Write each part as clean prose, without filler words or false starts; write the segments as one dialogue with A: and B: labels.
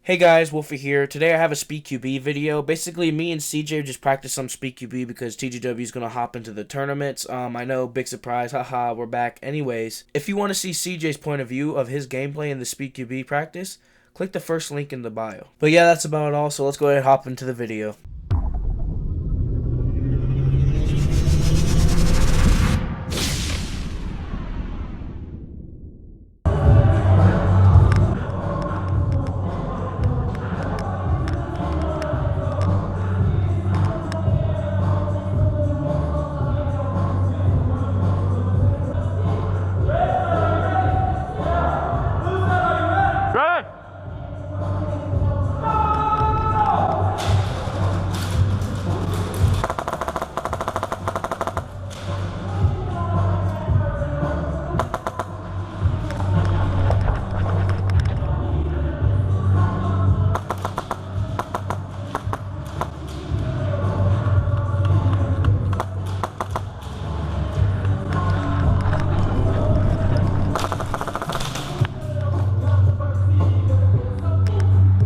A: Hey guys, Wolfie here. Today I have a SpeedQB video. Basically, me and CJ just practiced some SpeedQB because TGW is going to hop into the tournaments. I know, big surprise, haha, we're back. Anyways, if you want to see CJ's point of view of his gameplay in the SpeedQB practice, click the first link in the bio. But yeah, that's about all, so let's go ahead and hop into the video.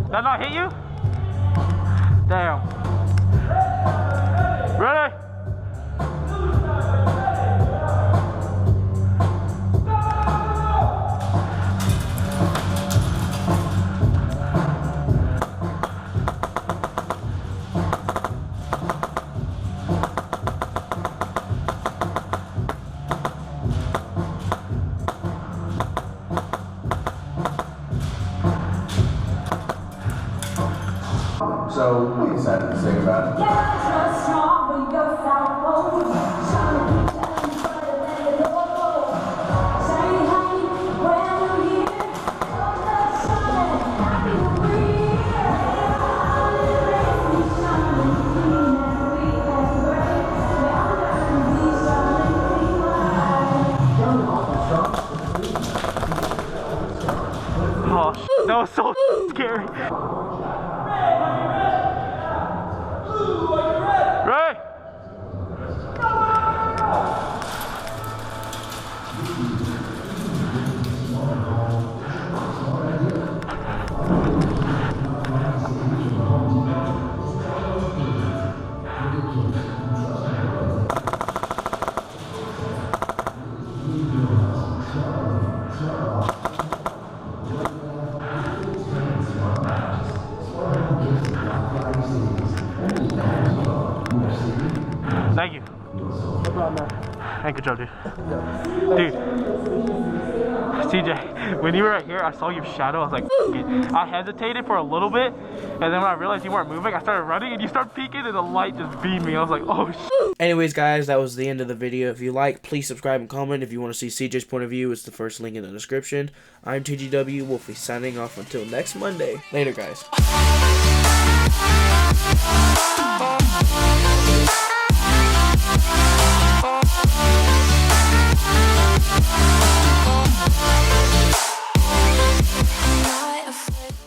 B: That not hit you? Damn. Ready?
C: So we decided to sing about it.
B: Oh, that was so scary. Right. Thank you.
A: No problem, man.
B: Hey, good job, dude. Dude, CJ, when you were right here, I saw your shadow. I was like, F it. I hesitated for a little bit, and then when I realized you weren't moving, I started running, and you started peeking, and the light just beamed me. I was like, oh, shit.
A: Anyways, guys, that was the end of the video. If you like, please subscribe and comment. If you want to see CJ's point of view, it's the first link in the description. I'm TGW Wolfie, signing off until next Monday. Later, guys.